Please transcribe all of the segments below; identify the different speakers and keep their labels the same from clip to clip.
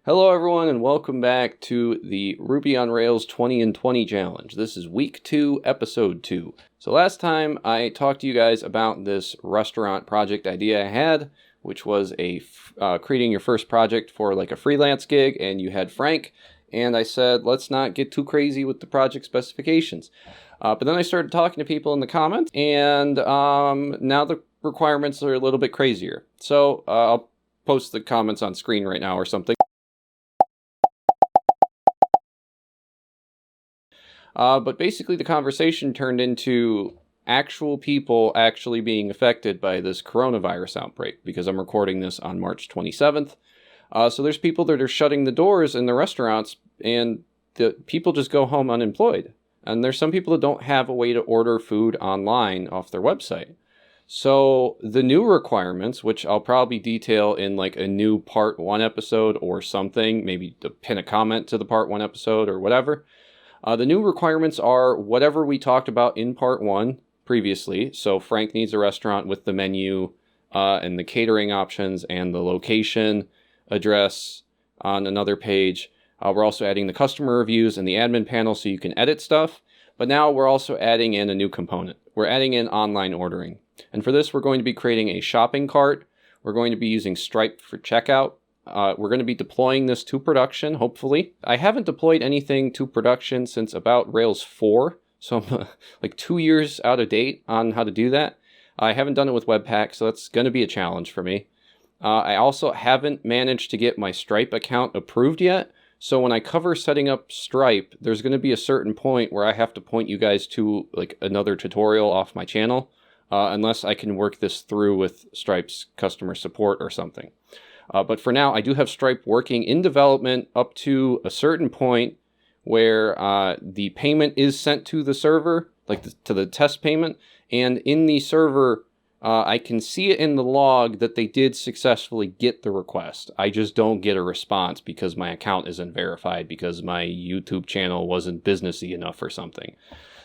Speaker 1: Hello everyone and welcome back to the Ruby on Rails 20 and 20 challenge. This is week 2, episode 2. So last time I talked to you guys about this restaurant project idea I had, which was creating your first project for like a freelance gig, and you had Frank, and I said let's not get too crazy with the project specifications. But then I started talking to people in the comments, and now the requirements are a little bit crazier. So I'll post the comments on screen right now or something. But basically the conversation turned into actual people actually being affected by this coronavirus outbreak, because I'm recording this on March 27th. So there's people that are shutting the doors in the restaurants, and the people just go home unemployed. And there's some people that don't have a way to order food online off their website. So the new requirements, which I'll probably detail in like a new part 1 episode or something, maybe to pin a comment to the part 1 episode or whatever. The new requirements are whatever we talked about in part 1 previously. So Frank needs a restaurant with the menu and the catering options and the location address on another page. We're also adding the customer reviews and the admin panel so you can edit stuff. But now we're also adding in a new component. We're adding in online ordering. And for this, we're going to be creating a shopping cart. We're going to be using Stripe for checkout. We're going to be deploying this to production, hopefully. I haven't deployed anything to production since about Rails 4, so I'm like 2 years out of date on how to do that. I haven't done it with Webpack, so that's going to be a challenge for me. I also haven't managed to get my Stripe account approved yet, so when I cover setting up Stripe, there's going to be a certain point where I have to point you guys to like another tutorial off my channel, unless I can work this through with Stripe's customer support or something. But for now, I do have Stripe working in development up to a certain point where the payment is sent to the server, like to the test payment. And in the server, I can see it in the log that they did successfully get the request. I just don't get a response because my account isn't verified because my YouTube channel wasn't businessy enough or something.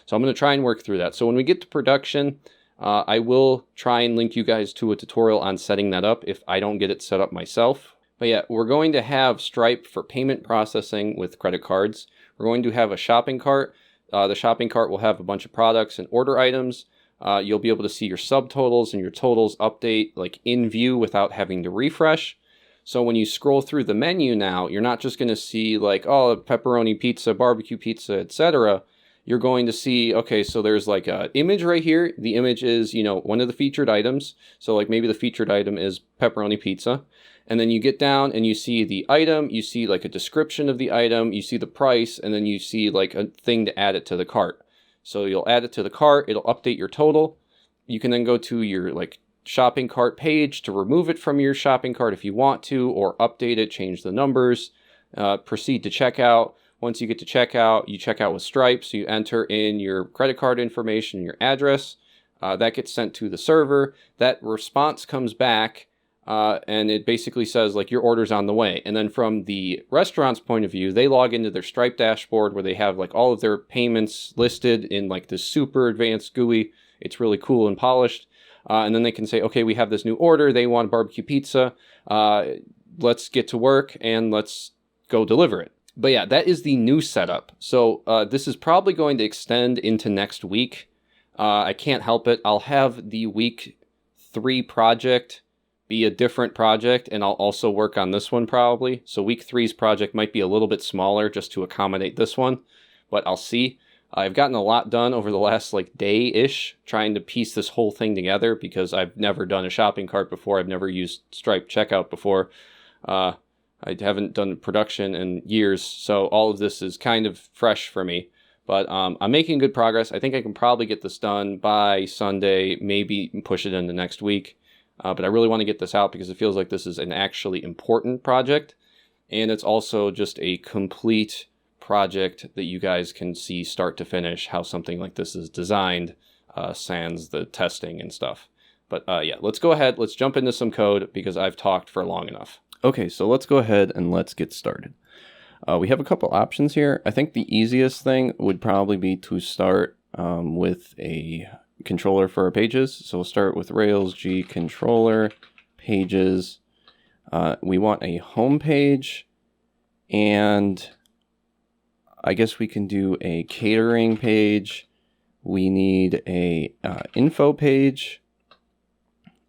Speaker 1: So I'm going to try and work through that. So when we get to production, I will try and link you guys to a tutorial on setting that up if I don't get it set up myself. But yeah, we're going to have Stripe for payment processing with credit cards. We're going to have a shopping cart. The shopping cart will have a bunch of products and order items. You'll be able to see your subtotals and your totals update like in view without having to refresh. So when you scroll through the menu now, you're not just going to see like, oh, pepperoni pizza, barbecue pizza, etc. You're going to see, okay, so there's like an image right here. The image is, one of the featured items. So like maybe the featured item is pepperoni pizza. And then you get down and you see the item, you see like a description of the item, you see the price, and then you see like a thing to add it to the cart. So you'll add it to the cart, it'll update your total. You can then go to your like shopping cart page to remove it from your shopping cart if you want to, or update it, change the numbers, proceed to checkout. Once you get to checkout, you check out with Stripe, so you enter in your credit card information, your address. That gets sent to the server. That response comes back, and it basically says, like, your order's on the way. And then from the restaurant's point of view, they log into their Stripe dashboard where they have, like, all of their payments listed in, like, this super advanced GUI. It's really cool and polished. And then they can say, okay, we have this new order. They want barbecue pizza. Let's get to work, and let's go deliver it. But yeah, that is the new setup. So this is probably going to extend into next week. I can't help it. I'll have the week 3 project be a different project, and I'll also work on this one probably. So week 3's project might be a little bit smaller just to accommodate this one, but I'll see. I've gotten a lot done over the last like day-ish trying to piece this whole thing together because I've never done a shopping cart before. I've never used Stripe checkout before. I haven't done production in years, so all of this is kind of fresh for me. But I'm making good progress. I think I can probably get this done by Sunday, maybe push it into next week. But I really want to get this out because it feels like this is an actually important project. And it's also just a complete project that you guys can see start to finish how something like this is designed, sans the testing and stuff. But yeah, let's go ahead. Let's jump into some code because I've talked for long enough. Okay, so let's go ahead and let's get started. We have a couple options here. I think the easiest thing would probably be to start with a controller for our pages. So we'll start with Rails G controller pages. We want a home page And I guess we can do a catering page. We need a info page.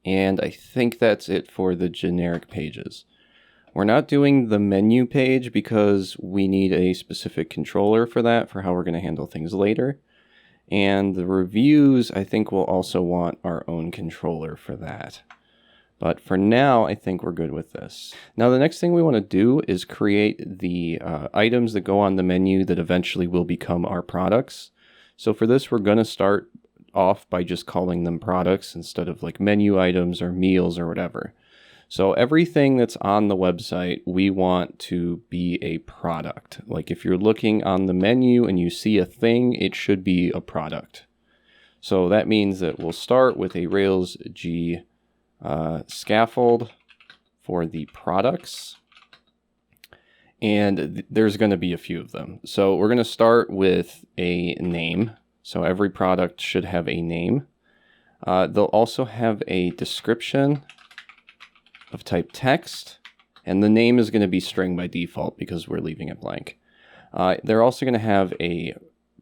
Speaker 1: And I think that's it for the generic pages. We're not doing the menu page because we need a specific controller for that, for how we're going to handle things later. And the reviews, I think we'll also want our own controller for that. But for now, I think we're good with this. Now, the next thing we want to do is create the items that go on the menu that eventually will become our products. So for this, we're going to start off by just calling them products instead of like menu items or meals or whatever. So everything that's on the website, we want to be a product. Like if you're looking on the menu and you see a thing, it should be a product. So that means that we'll start with a Rails G scaffold for the products. And there's going to be a few of them. So we're going to start with a name. So every product should have a name. They'll also have a description of type text, and the name is going to be string by default because we're leaving it blank. They're also going to have a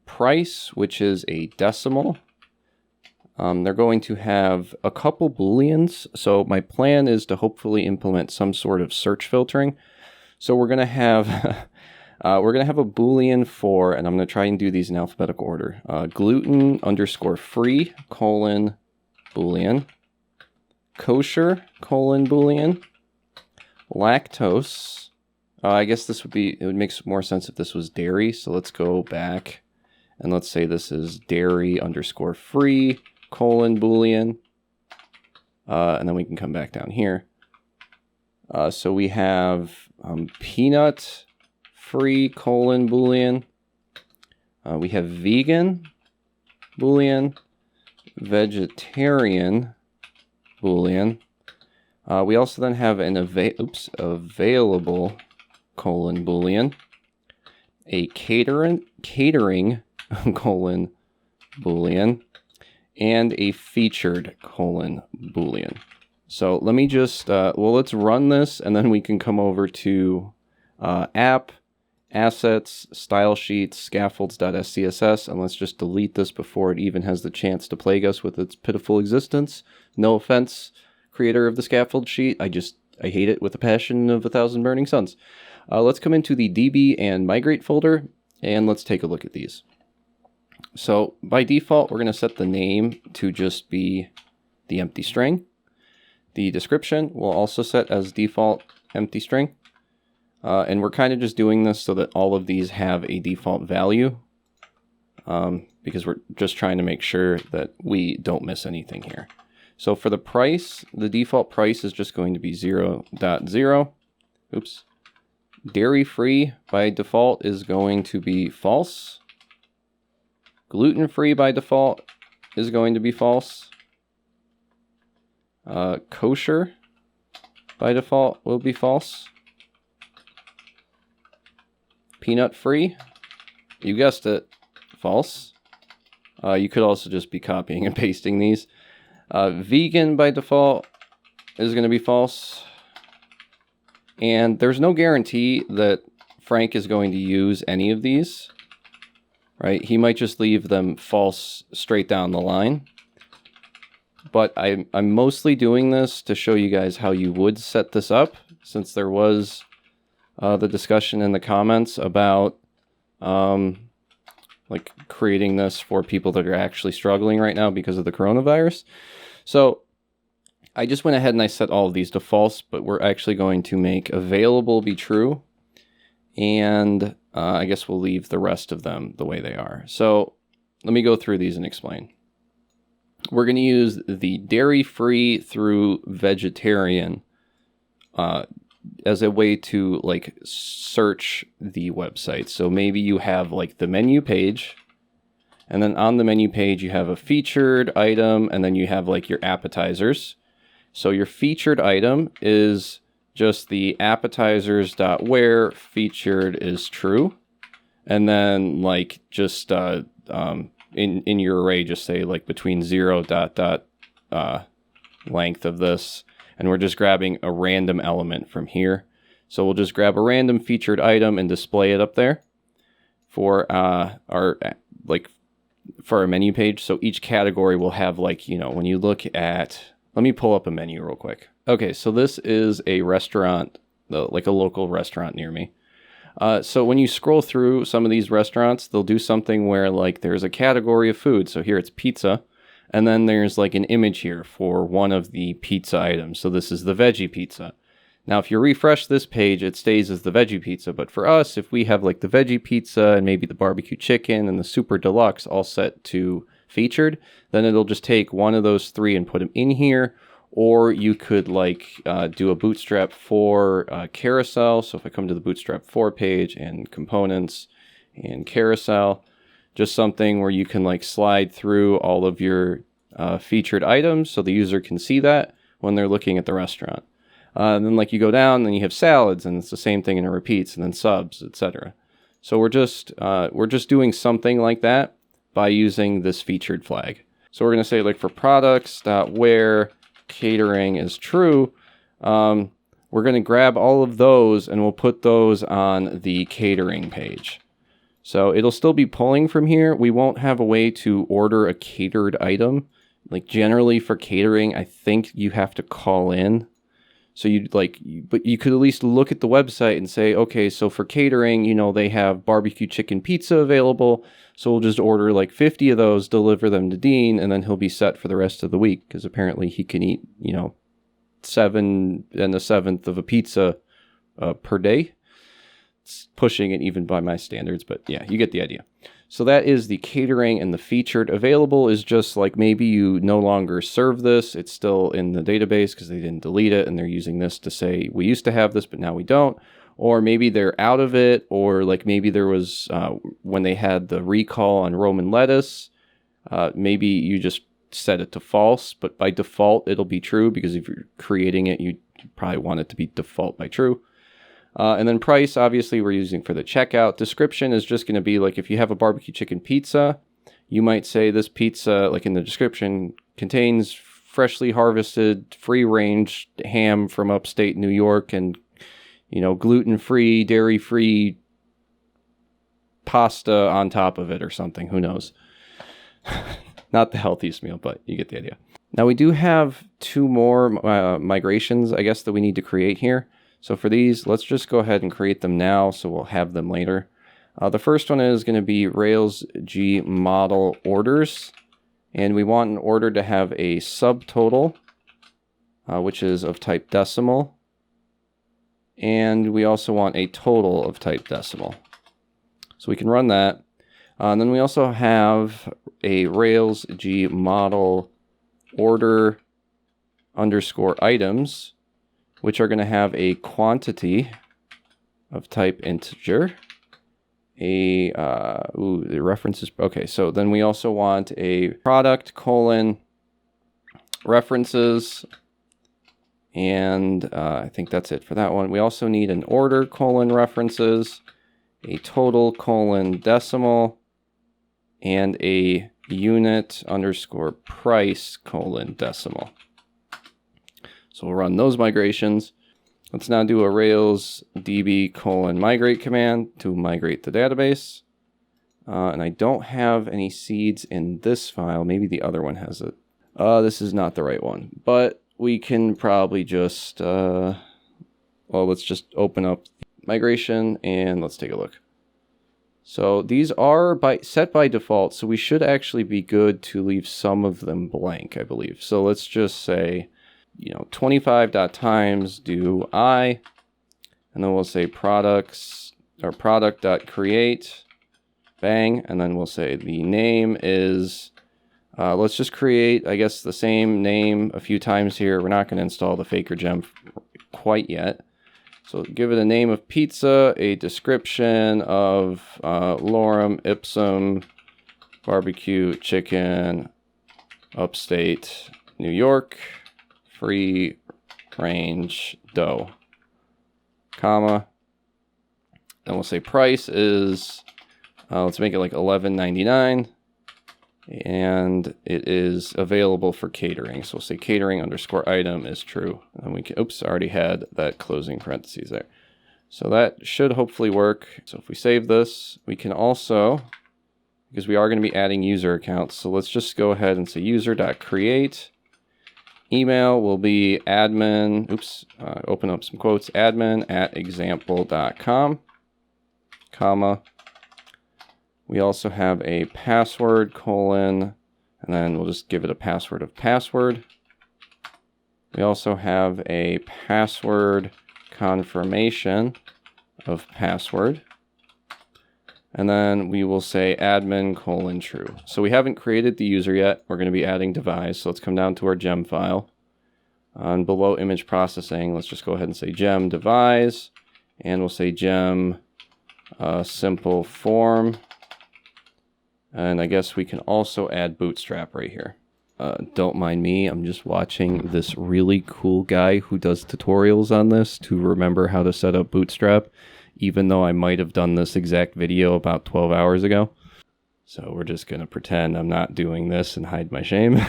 Speaker 1: price, which is a decimal. They're going to have a couple booleans. So my plan is to hopefully implement some sort of search filtering. So we're going to have a boolean for, and I'm going to try and do these in alphabetical order. gluten_free : boolean. Kosher : boolean. Lactose. I guess it would make more sense if this was dairy. So let's go back and let's say this is dairy_free : boolean. And then we can come back down here. So we have peanut free : boolean. We have vegan boolean, vegetarian boolean. We also then have an available : boolean, a catering : boolean, and a featured : boolean. So let me just, let's run this and then we can come over to app, assets, style sheets, scaffolds.scss, and let's just delete this before it even has the chance to plague us with its pitiful existence. No offense, creator of the scaffold sheet. I hate it with a passion of 1,000 burning suns. Let's come into the DB and migrate folder and let's take a look at these. So by default, we're going to set the name to just be the empty string. The description will also set as default empty string. And we're kind of just doing this so that all of these have a default value, because we're just trying to make sure that we don't miss anything here. So for the price, the default price is just going to be 0.0. Oops. Dairy-free by default is going to be false. Gluten-free by default is going to be false. Kosher by default will be false. Peanut free, you guessed it, false. You could also just be copying and pasting these. Vegan by default is going to be false. And there's no guarantee that Frank is going to use any of these, right? He might just leave them false straight down the line. But I'm mostly doing this to show you guys how you would set this up, since there was the discussion in the comments about like creating this for people that are actually struggling right now because of the coronavirus. So I just went ahead and I set all of these to false, but we're actually going to make available be true. And I guess we'll leave the rest of them the way they are. So let me go through these and explain. We're going to use the dairy-free through vegetarian as a way to like search the website. So maybe you have like the menu page, and then on the menu page you have a featured item, and then you have like your appetizers. So your featured item is just the appetizers.where featured is true, and then like just in your array, just say like between 0 ... length of this, and we're just grabbing a random element from here. So we'll just grab a random featured item and display it up there for for our menu page. So each category will have, like, you know, when you look at, let me pull up a menu real quick. Okay, so this is a restaurant, like a local restaurant near me. So when you scroll through some of these restaurants, they'll do something where, like, there's a category of food. So here it's pizza, and then there's like an image here for one of the pizza items. So this is the veggie pizza. Now, if you refresh this page, it stays as the veggie pizza. But for us, if we have like the veggie pizza and maybe the barbecue chicken and the super deluxe all set to featured, then it'll just take one of those three and put them in here. Or you could like do a Bootstrap 4 carousel. So if I come to the Bootstrap 4 page and components and carousel, just something where you can like slide through all of your featured items so the user can see that when they're looking at the restaurant. And then like you go down, then you have salads, and it's the same thing and it repeats, and then subs, etc. So we're just doing something like that by using this featured flag. So we're going to say, like, for products.where catering is true, we're going to grab all of those and we'll put those on the catering page. So it'll still be pulling from here. We won't have a way to order a catered item. Like, generally for catering, I think you have to call in. So but you could at least look at the website and say, okay, so for catering, you know, they have barbecue chicken pizza available. So we'll just order like 50 of those, deliver them to Dean, and then he'll be set for the rest of the week. Because apparently he can eat, you know, 7 1/7 of a pizza per day. It's pushing it even by my standards, but yeah, you get the idea. So that is the catering, and the featured available is just like maybe you no longer serve this. It's still in the database because they didn't delete it, and they're using this to say we used to have this, but now we don't. Or maybe they're out of it, or like maybe there was when they had the recall on Roman lettuce, maybe you just set it to false, but by default it'll be true because if you're creating it, you probably want it to be default by true. And then price, obviously, we're using for the checkout. Description is just going to be like if you have a barbecue chicken pizza, you might say this pizza, like in the description, contains freshly harvested, free-range ham from upstate New York and, you know, gluten-free, dairy-free pasta on top of it or something. Who knows? Not the healthiest meal, but you get the idea. Now, we do have 2 more migrations, I guess, that we need to create here. So for these, let's just go ahead and create them now so we'll have them later. The first one is going to be Rails G model orders. And we want an order to have a subtotal, which is of type decimal. And we also want a total of type decimal. So we can run that. And then we also have a Rails G model order underscore items, which are going to have a quantity of type integer. The references. Okay, so then we also want a product : references. And I think that's it for that one. We also need an order : references, a total : decimal, and a unit underscore price : decimal. So we'll run those migrations. Let's now do a Rails db : migrate command to migrate the database. And I don't have any seeds in this file. Maybe the other one has it. This is not the right one. But we can probably just, let's just open up migration and let's take a look. So these are set by default, so we should actually be good to leave some of them blank, I believe. So let's just say, 25.times do I, and then we'll say products or product.create, bang, and then we'll say the name is, let's just create, I guess, the same name a few times here. We're not going to install the faker gem quite yet. So give it a name of pizza, a description of lorem ipsum barbecue chicken, upstate New York, free range dough, comma. Then we'll say price is, let's make it like $11.99, and it is available for catering. So we'll say catering underscore item is true. And we can, oops, I already had that closing parentheses there. So that should hopefully work. So if we save this, we can also, because we are going to be adding user accounts, so let's just go ahead and say user.create. Email will be admin, open up some quotes, admin@example.com, comma. We also have a password, colon, and then we'll just give it a password of password. We also have a password confirmation of password. And then we will say admin colon true. So we haven't created the user yet. We're going to be adding Devise. So let's come down to our gem file. And below image processing, let's just go ahead and say gem Devise. And we'll say gem simple form. And I guess we can also add Bootstrap right here. Don't mind me, I'm just watching this really cool guy who does tutorials on this to remember how to set up Bootstrap, even though I might have done this exact video about 12 hours ago. So we're just going to pretend I'm not doing this and hide my shame.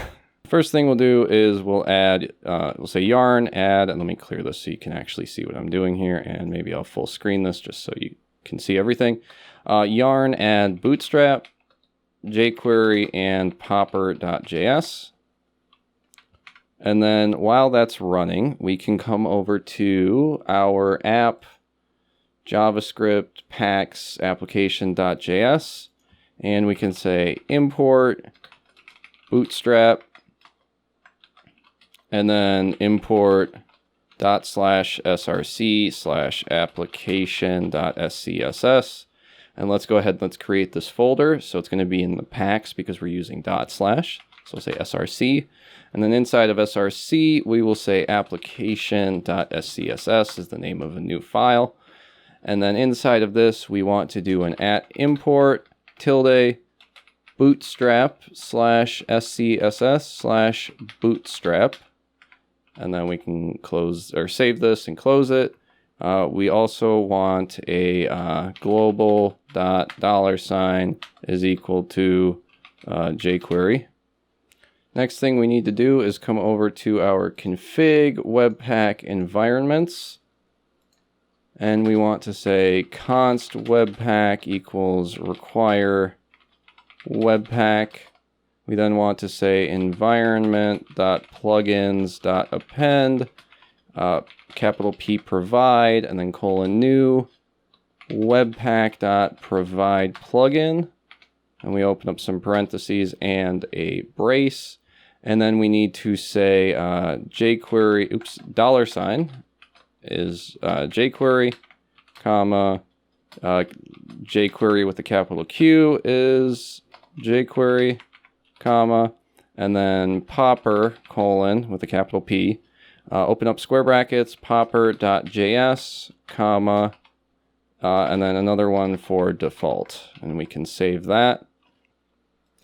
Speaker 1: First thing we'll do is we'll add, we'll say yarn add, and let me clear this so you can actually see what I'm doing here, and maybe I'll full screen this just so you can see everything. Yarn add Bootstrap, jQuery, and popper.js. And then while that's running, we can come over to our app, JavaScript, packs, application.js, and we can say import Bootstrap, and then import /src/application.scss. And let's go ahead and let's create this folder. So it's going to be in the packs because we're using /. So we'll say src. And then inside of src, we will say application.scss is the name of a new file. And then inside of this, we want to do an @import tilde bootstrap /scss/bootstrap. And then we can close or save this and close it. We also want a global $$ is equal to jQuery. Next thing we need to do is come over to our config webpack environments. And we want to say const webpack equals require webpack. We then want to say environment.plugins.append, capital P provide, and then colon new webpack.provide plugin. And we open up some parentheses and a brace. And then we need to say jQuery, $$ is jQuery, comma, jQuery with a capital Q is jQuery, comma, and then popper, colon, with a capital P. Open up square brackets, popper.js, comma, and then another one for default. And we can save that.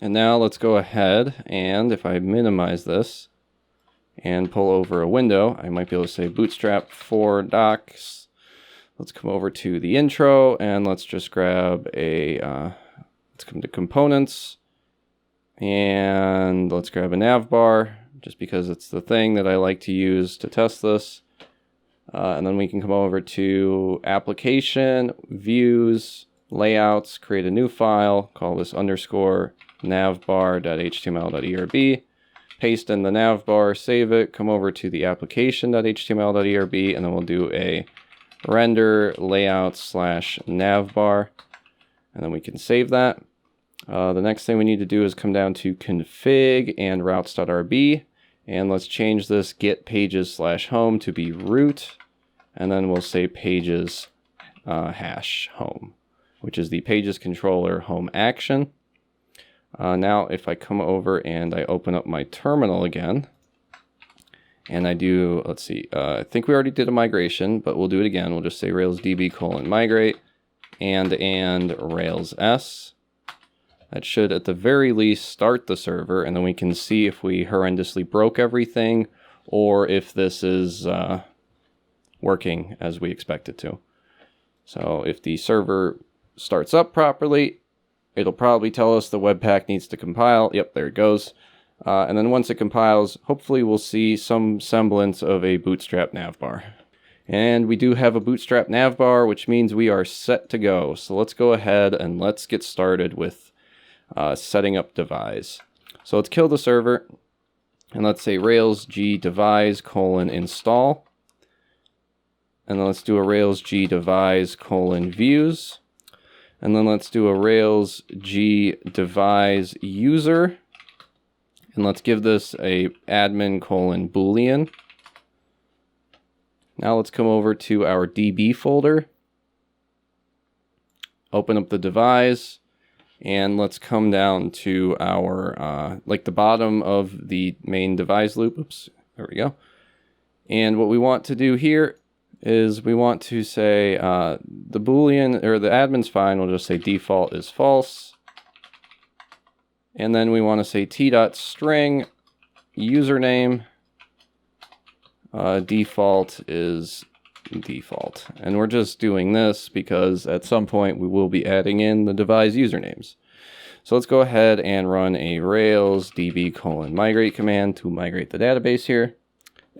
Speaker 1: And now let's go ahead and if I minimize this and pull over a window, I might be able to say Bootstrap for docs. Let's come over to the intro and let's just grab a, let's come to components and let's grab a navbar just because it's the thing that I like to use to test this. And then we can come over to application, views, layouts, create a new file, call this underscore navbar.html.erb, paste in the navbar, save it, come over to the application.html.erb, and then we'll do a render layout /navbar, and then we can save that. The next thing we need to do is come down to config and routes.rb, and let's change this get pages /home to be root, and then we'll say pages hash home, which is the pages controller home action. Now if I come over and I open up my terminal again, and I do, let's see, I think we already did a migration, but we'll do it again. We'll just say railsdb:/migrate and rails s. That should at the very least start the server, and then we can see if we horrendously broke everything or if this is working as we expect it to. So if the server starts up properly, it'll probably tell us the webpack needs to compile. Yep, there it goes. And then once it compiles, hopefully we'll see some semblance of a Bootstrap navbar. And we do have a Bootstrap navbar, which means we are set to go. So let's go ahead and let's get started with setting up Devise. So let's kill the server, and let's say Rails G Devise :install. And then let's do a Rails G Devise :views. And then let's do a Rails G Devise user. And let's give this a admin : boolean. Now let's come over to our DB folder. Open up the Devise. And let's come down to our, like the bottom of the main Devise loop. Oops, there we go. And what we want to do here is we want to say the Boolean, or the admin's fine, we'll just say default is false. And then we want to say t.string username default is default. And we're just doing this because at some point we will be adding in the Devise usernames. So let's go ahead and run a Rails db :migrate command to migrate the database here.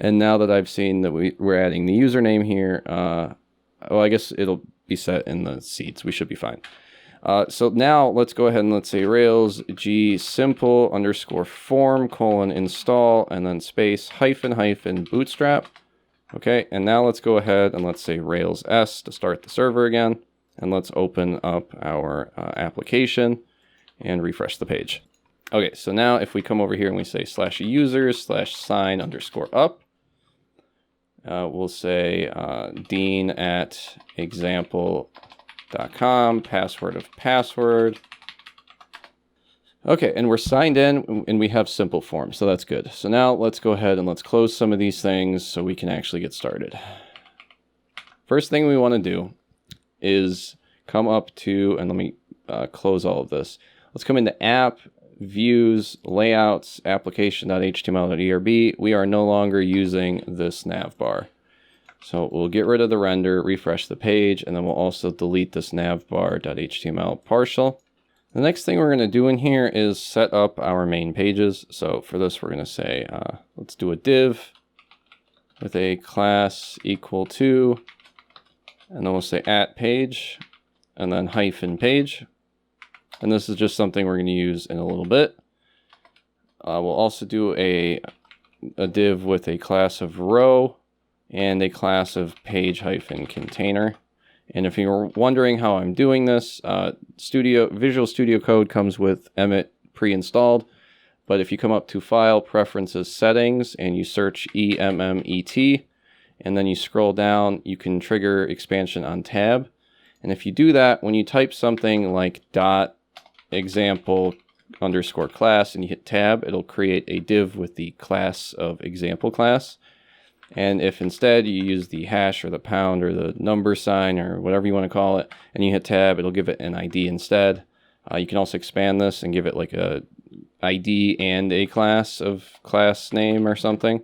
Speaker 1: And now that I've seen that we're adding the username here, well, I guess it'll be set in the seeds. We should be fine. So now let's go ahead and let's say Rails G simple _form :install and then space -- bootstrap. Okay, and now let's go ahead and let's say Rails S to start the server again. And let's open up our application and refresh the page. Okay, so now if we come over here and we say /users/sign_up, we'll say dean at example.com, password of password. Okay, and we're signed in and we have simple form, so that's good. So now let's go ahead and let's close some of these things so we can actually get started. First thing we want to do is come up to, and let me close all of this. Let's come into app, views, layouts, application.html.erb. We are no longer using this navbar. So we'll get rid of the render, refresh the page, and then we'll also delete this navbar.html partial. The next thing we're going to do in here is set up our main pages. So for this, we're going to say, let's do a div with a class equal to, and then we'll say @page, and then -page. And this is just something we're going to use in a little bit. We'll also do a div with a class of row and a class of page -container. And if you're wondering how I'm doing this, Visual Studio Code comes with Emmet pre-installed. But if you come up to File, Preferences, Settings, and you search EMMET, and then you scroll down, you can trigger expansion on tab. And if you do that, when you type something like .example_class and you hit tab, it'll create a div with the class of example class. And if instead you use the hash or the pound or the number sign or whatever you want to call it, and you hit tab, it'll give it an ID instead. You can also expand this and give it like a ID and a class name or something.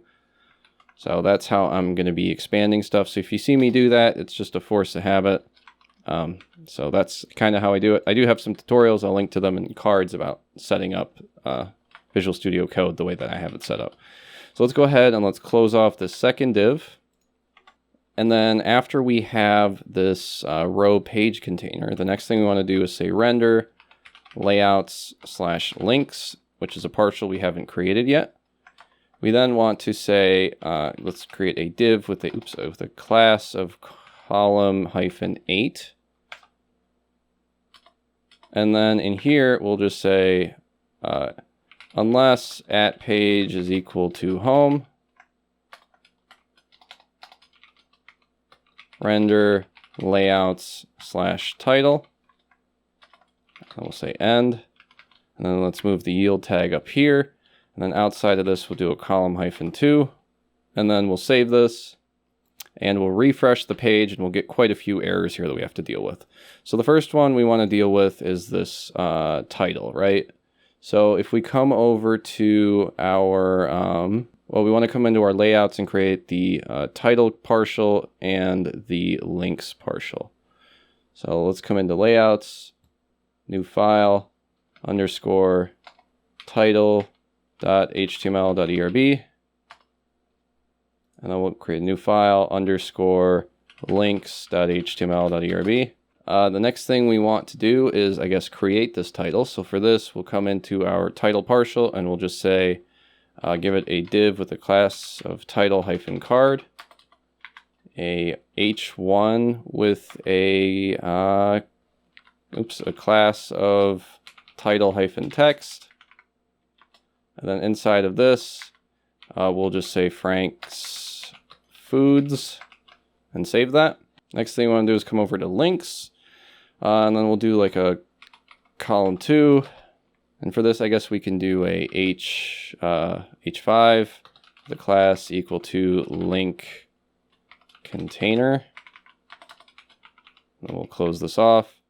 Speaker 1: So that's how I'm going to be expanding stuff. So if you see me do that, it's just a force of habit. So that's kind of how I do it. I do have some tutorials. I'll link to them in cards about setting up Visual Studio Code the way that I have it set up. So let's go ahead and let's close off this second div. And then after we have this row page container, the next thing we want to do is say render layouts/links, which is a partial we haven't created yet. We then want to say, let's create a div with a class of column -8. And then in here, we'll just say, unless @page is equal to home, render layouts/title. And we'll say end. And then let's move the yield tag up here. And then outside of this, we'll do a column -2. And then we'll save this. And we'll refresh the page, and we'll get quite a few errors here that we have to deal with. So the first one we want to deal with is this title, right? So if we come over to our, we want to come into our layouts and create the title partial and the links partial. So let's come into layouts, new file, _ title.html.erb. and then we'll create a new file, underscore links.html.erb. The next thing we want to do is, I guess, create this title. So for this, we'll come into our title partial and we'll just say, give it a div with a class of title-card, a h1 with a class of title-text, and then inside of this, we'll just say Frank's Foods and save that. Next thing we want to do is come over to links, and then we'll do like a column 2. And for this, I guess we can do a h5, the class equal to link container. And we'll close this off.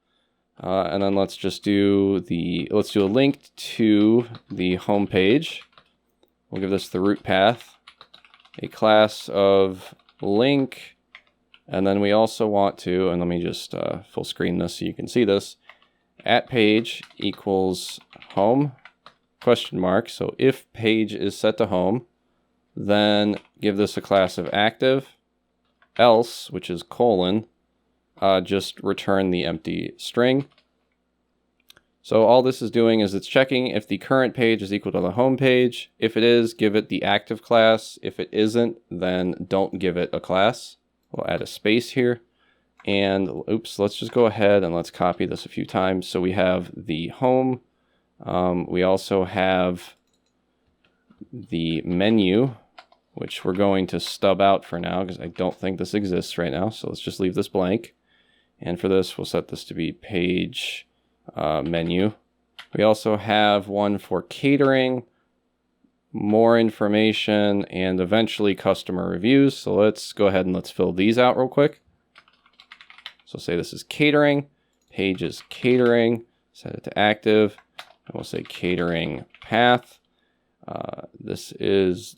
Speaker 1: And then let's just do a link to the home page. We'll give this the root path, a class of link, and then we also want to, and let me just full screen this so you can see this, @page equals home, question mark. So if page is set to home, then give this a class of active, else, which is colon, just return the empty string. So all this is doing is it's checking if the current page is equal to the home page. If it is, give it the active class. If it isn't, then don't give it a class. We'll add a space here. And oops, let's just go ahead and let's copy this a few times. So we have the home. We also have the menu, which we're going to stub out for now because I don't think this exists right now. So let's just leave this blank. And for this, we'll set this to be page menu. We also have one for catering, more information, and eventually customer reviews. So let's go ahead and let's fill these out real quick. So say this is catering, page is catering, set it to active, and we'll say catering path. This is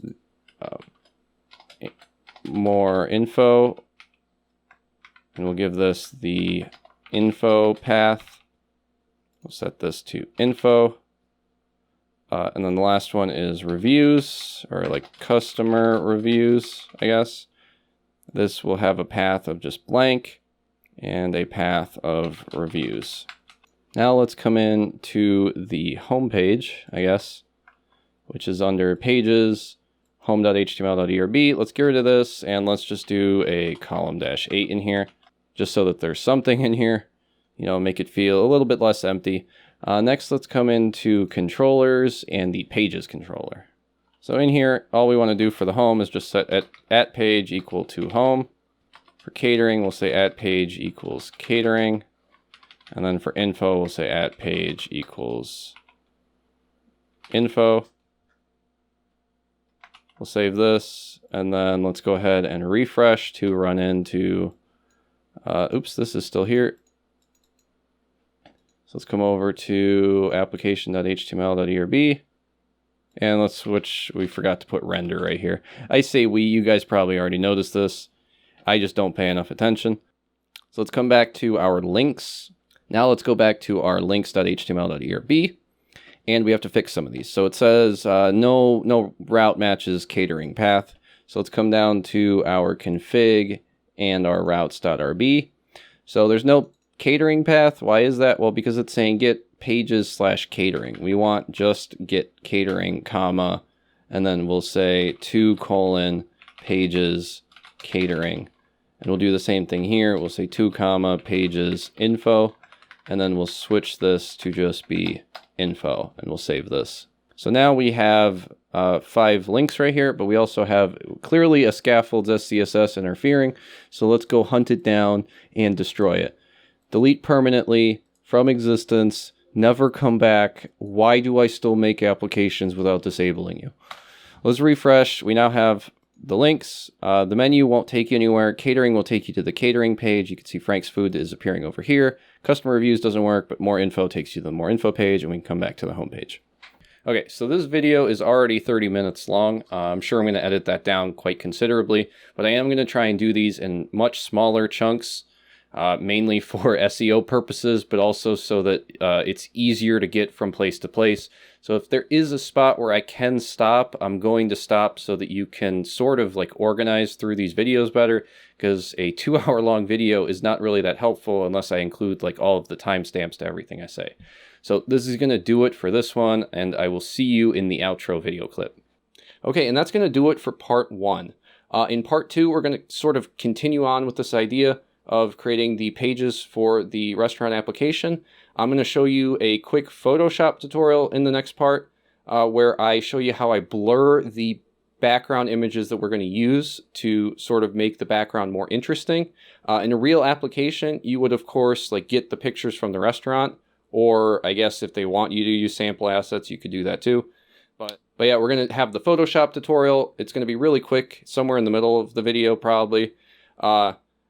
Speaker 1: more info, and we'll give this the info path. We'll set this to info. And then the last one is reviews, or like customer reviews, I guess. This will have a path of just blank and a path of reviews. Now let's come in to the home page, I guess, which is under pages, home.html.erb. Let's get rid of this and let's just do a column-8 in here, just so that there's something in here, you know, make it feel a little bit less empty. Next, let's come into controllers and the pages controller. So in here, all we want to do for the home is just set at page equal to home. For catering, we'll say at page equals catering. And then for info, we'll say at page equals info. We'll save this, and then let's go ahead and refresh to run into, oops, this is still here. So let's come over to application.html.erb, and let's switch, we forgot to put render right here. I say we, you guys probably already noticed this. I just don't pay enough attention. So let's come back to our links. Now let's go back to our links.html.erb, and we have to fix some of these. So it says no route matches catering path. So let's come down to our config and our routes.rb. So there's no catering path. Why is that? Well, because it's saying get pages/catering. We want just get catering, comma, and then we'll say 2: pages catering. And we'll do the same thing here. We'll say 2, pages info, and then we'll switch this to just be info, and we'll save this. So now we have 5 links right here, but we also have clearly a scaffolds SCSS interfering. So let's go hunt it down and destroy it. Delete permanently from existence, never come back. Why do I still make applications without disabling you? Let's refresh. We now have the links. The menu won't take you anywhere. Catering will take you to the catering page. You can see Frank's Food is appearing over here. Customer reviews doesn't work, but more info takes you to the more info page, and we can come back to the home page. Okay, so this video is already 30 minutes long. I'm sure I'm going to edit that down quite considerably, but I am going to try and do these in much smaller chunks mainly for SEO purposes, but also so that it's easier to get from place to place. So if there is a spot where I can stop, I'm going to stop so that you can sort of like organize through these videos better, because a 2-hour long video is not really that helpful unless I include like all of the timestamps to everything I say. So this is going to do it for this one, and I will see you in the outro video clip. Okay, and that's going to do it for part 1. In part 2, we're going to sort of continue on with this idea of creating the pages for the restaurant application. I'm going to show you a quick Photoshop tutorial in the next part where I show you how I blur the background images that we're going to use to sort of make the background more interesting. In a real application, you would of course like get the pictures from the restaurant, or I guess if they want you to use sample assets, you could do that too. But yeah, we're going to have the Photoshop tutorial. It's going to be really quick, somewhere in the middle of the video probably.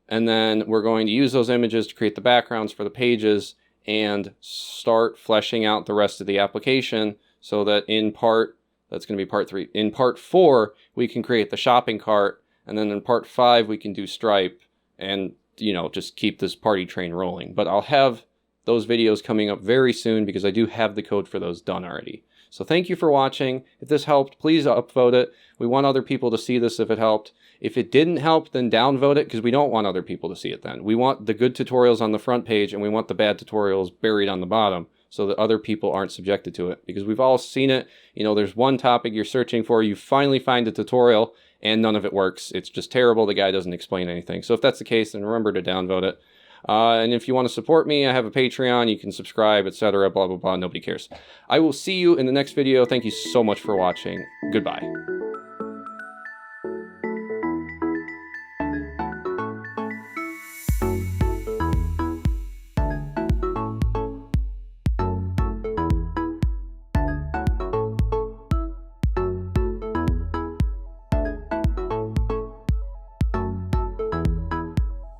Speaker 1: And then we're going to use those images to create the backgrounds for the pages and start fleshing out the rest of the application so that in part, that's going to be part 3. In part 4, we can create the shopping cart. And then in part 5, we can do Stripe and, you know, just keep this party train rolling. But I'll have those videos coming up very soon because I do have the code for those done already. So thank you for watching. If this helped, please upvote it. We want other people to see this if it helped. If it didn't help, then downvote it, because we don't want other people to see it then. We want the good tutorials on the front page, and we want the bad tutorials buried on the bottom so that other people aren't subjected to it. Because we've all seen it. You know, there's one topic you're searching for, you finally find a tutorial, and none of it works. It's just terrible. The guy doesn't explain anything. So if that's the case, then remember to downvote it. And if you want to support me, I have a Patreon, you can subscribe, etc., blah, blah, blah. Nobody cares. I will see you in the next video. Thank you so much for watching. Goodbye.